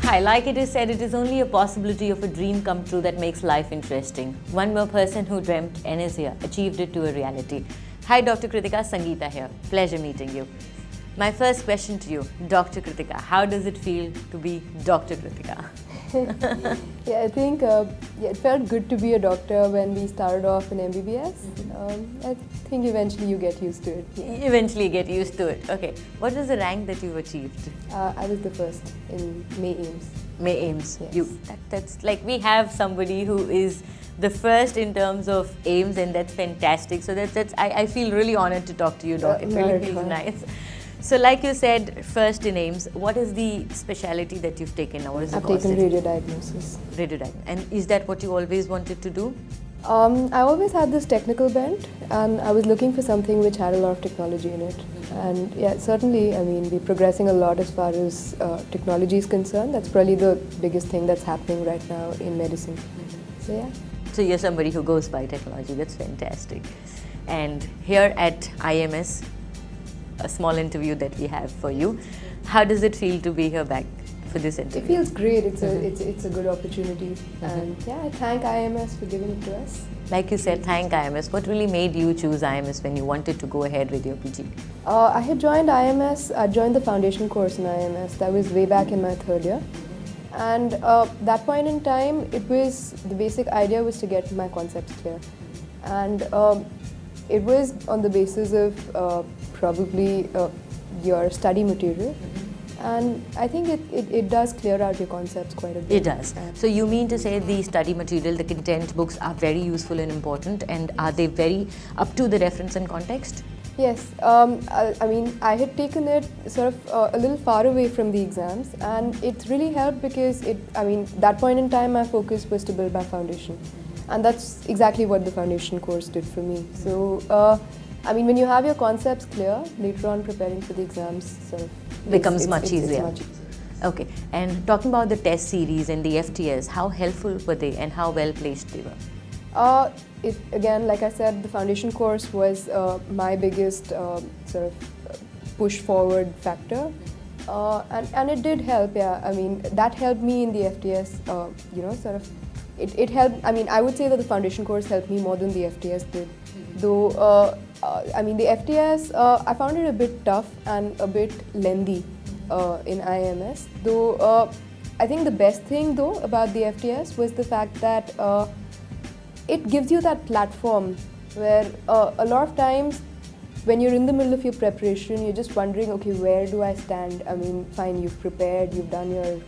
Hi, like it is said, it is only a possibility of a dream come true that makes life interesting. One more person who dreamt and is here, achieved it to a reality. Hi, Dr. Kritika, Sangeeta here. Pleasure meeting you. My first question to you, Dr. Kritika, how does it feel to be Dr. Kritika? Yeah, I think it felt good to be a doctor when we started off in MBBS. I think eventually you get used to it. Yeah. Eventually get used to it. Okay, what was the rank that you've achieved? I was the first in May Ames. May Ames. Yes. That's like we have somebody who is the first in terms of Ames, and that's fantastic. So I feel really honored to talk to you, Doc. It really feels nice. So like you said, first in Ames, what is the speciality that you've taken now? What is the I've course taken that radiodiagnosis. Radiodiagnosis. And is that what you always wanted to do? I always had this technical bent, and I was looking for something which had a lot of technology in it. And yeah, certainly, I mean, we're progressing a lot as far as technology is concerned. That's probably the biggest thing that's happening right now in medicine. So yeah. So you're somebody who goes by technology. That's fantastic. And here at IMS, a small interview that we have for you. How does it feel to be here back for this interview? It feels great. It's a good opportunity, and yeah, I thank IMS for giving it to us. Like you said, thank IMS. What really made you choose IMS when you wanted to go ahead with your PG? I had joined IMS. I joined the foundation course in IMS. That was way back in my third year, and that point in time, it was the basic idea was to get my concepts clear, and it was on the basis of probably your study material. And I think it does clear out your concepts quite a bit. It does. So you mean to say the study material, the content books are very useful and important, and are they very up to the reference and context? Yes. I mean, I had taken it sort of a little far away from the exams, and it's really helped because that point in time my focus was to build my foundation. And that's exactly what the foundation course did for me. So, when you have your concepts clear, later on preparing for the exams sort of becomes much easier. It's much easier. Okay, and talking about the test series and the FTS, how helpful were they and how well placed they were? Again, like I said, the foundation course was my biggest sort of push forward factor. And it did help, yeah. I mean, that helped me in the FTS, sort of. It helped, I would say that the foundation course helped me more than the FTS did. Though, the FTS, I found it a bit tough and a bit lengthy in IMS. Though, I think the best thing though about the FTS was the fact that it gives you that platform where a lot of times when you're in the middle of your preparation, you're just wondering, okay, where do I stand? I mean, fine, you've prepared, you've done your,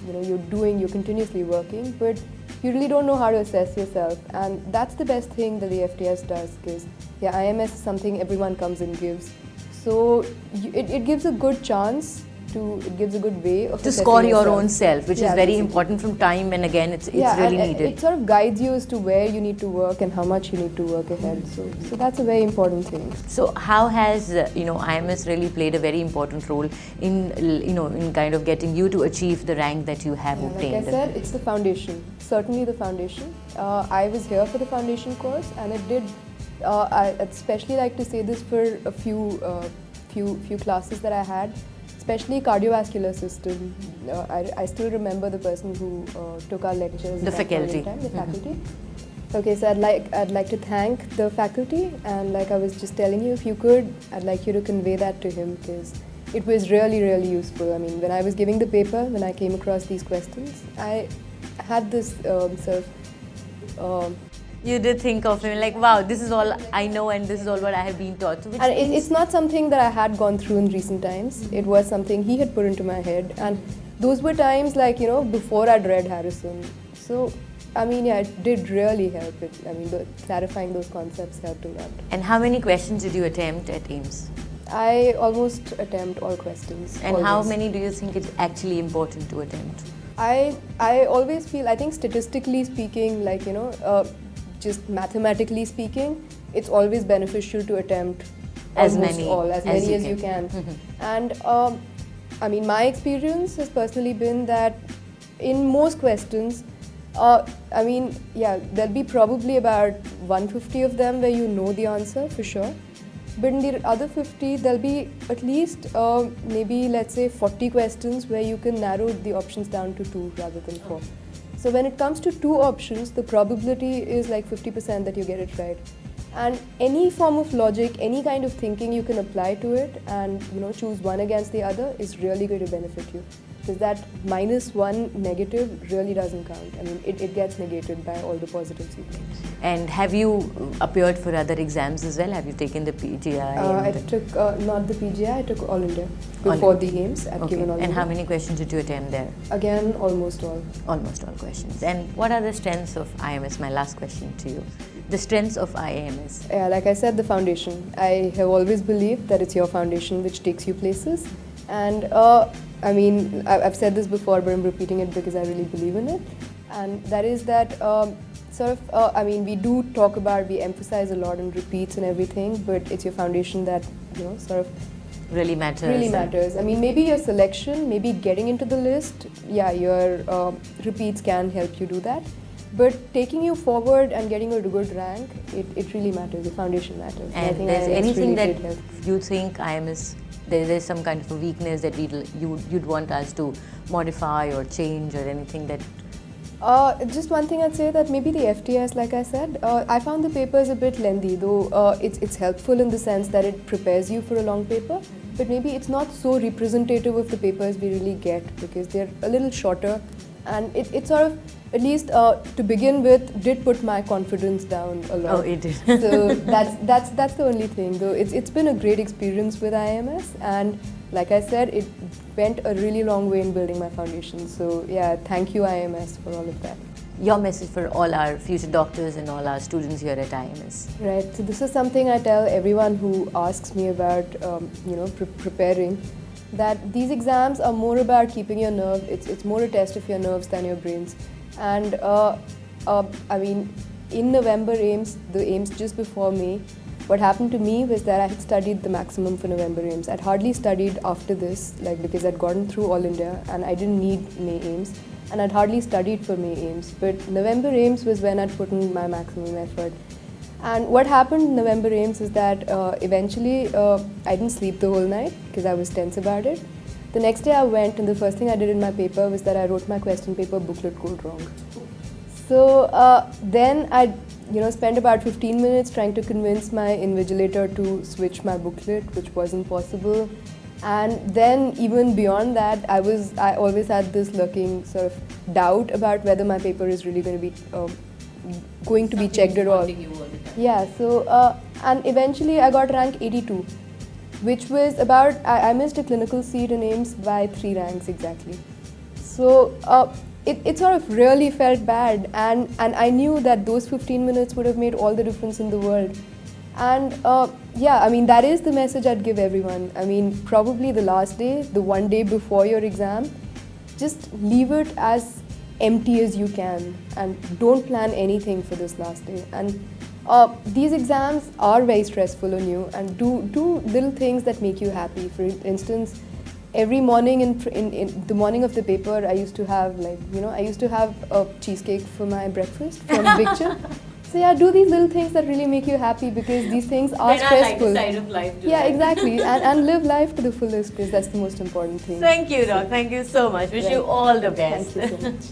you're continuously working, but you really don't know how to assess yourself, and that's the best thing that the FTS does, because IMS is something everyone comes and gives. So it gives a good chance it gives a good way of to score your yourself. own self, which is very important from time, and again it's really needed. It sort of guides you as to where you need to work and how much you need to work ahead. So that's a very important thing. So how has IMS really played a very important role in in kind of getting you to achieve the rank that you have obtained? Like I said, it's the foundation. Certainly the foundation. I was here for the foundation course, and it did. I'd especially like to say this for a few classes that I had. Especially cardiovascular system. I still remember the person who took our lectures. The faculty. The faculty. Okay, so I'd like to thank the faculty, and like I was just telling you, if you could, I'd like you to convey that to him, because it was really, really useful. I mean, when I was giving the paper, when I came across these questions, I had this sort of. You did think of him like, wow, this is all I know and this is all what I have been taught. And it's not something that I had gone through in recent times. It was something he had put into my head. And those were times before I'd read Harrison. So, it did really help. Clarifying those concepts helped a lot. And how many questions did you attempt at Ames? I almost attempt all questions. And how many do you think it's actually important to attempt? I always feel, I think statistically speaking, just mathematically speaking, it's always beneficial to attempt as many as you can. And my experience has personally been that in most questions, there'll be probably about 150 of them where you know the answer for sure. But in the other 50, there'll be at least maybe let's say 40 questions where you can narrow the options down to 2 rather than 4. So when it comes to 2 options, the probability is like 50% that you get it right. And any form of logic, any kind of thinking you can apply to it and choose one against the other is really going to benefit you. Because that -1 negative really doesn't count. I mean, it gets negated by all the positives you get. And have you appeared for other exams as well? Have you taken the PGI? I took not the PGI, I took All India. Before the AIMS, I've given All And India. how many questions did you attempt there? Again, almost all. Almost all questions. And what are the strengths of IMS? My last question to you. The strengths of IMS. Yeah, like I said, the foundation. I have always believed that it's your foundation which takes you places. And I mean, I've said this before, but I'm repeating it because I really believe in it. And that is that I mean, we do talk about, we emphasize a lot on repeats and everything, but it's your foundation that, Really matters. Really matters. I mean, maybe your selection, maybe getting into the list, yeah, your repeats can help you do that. But taking you forward and getting a good rank, it really matters. The foundation matters. And I think there's IMS anything really that did help. you think IMS, there's some kind of a weakness that you'd want us to modify or change or anything that... Just one thing I'd say that maybe the FTS, like I said, I found the papers a bit lengthy, though it's helpful in the sense that it prepares you for a long paper, but maybe it's not so representative of the papers we really get because they're a little shorter, and it sort of, at least to begin with, did put my confidence down a lot. Oh, it did. So that's the only thing, though. It's been a great experience with IMS, and like I said, it went a really long way in building my foundation. So yeah, thank you IMS for all of that. Your message for all our future doctors and all our students here at IMS. Right. So this is something I tell everyone who asks me about, preparing. That these exams are more about keeping your nerve. It's more a test of your nerves than your brains. And I mean, in November AIMS, the AIMS just before May, what happened to me was that I had studied the maximum for November AIMS. I'd hardly studied after this, because I'd gotten through All India and I didn't need May AIMS, and I'd hardly studied for May AIMS. But November AIMS was when I'd put in my maximum effort. And what happened in November AIMS is that eventually I didn't sleep the whole night because I was tense about it. The next day I went, and the first thing I did in my paper was that I wrote my question paper booklet code wrong. So then I spent about 15 minutes trying to convince my invigilator to switch my booklet, which wasn't possible. And then even beyond that, I always had this lurking sort of doubt about whether my paper is really going to be checked at all. Yeah, so and eventually I got rank 82, which was about, I missed a clinical seat in AIMS by 3 ranks exactly. So it sort of really felt bad, and I knew that those 15 minutes would have made all the difference in the world. And yeah, I mean, that is the message I'd give everyone. I mean, probably the last day, the one day before your exam, just leave it as empty as you can and don't plan anything for this last day. And these exams are very stressful on you, and do little things that make you happy. For instance, every morning in the morning of the paper, I used to have a cheesecake for my breakfast from Big Chip. So yeah, do these little things that really make you happy, because these things are stressful. Like the side of life. Yeah, exactly, and live life to the fullest, because that's the most important thing. Thank you, Doc. Thank you so much. Wish you all the best. Thank you so much.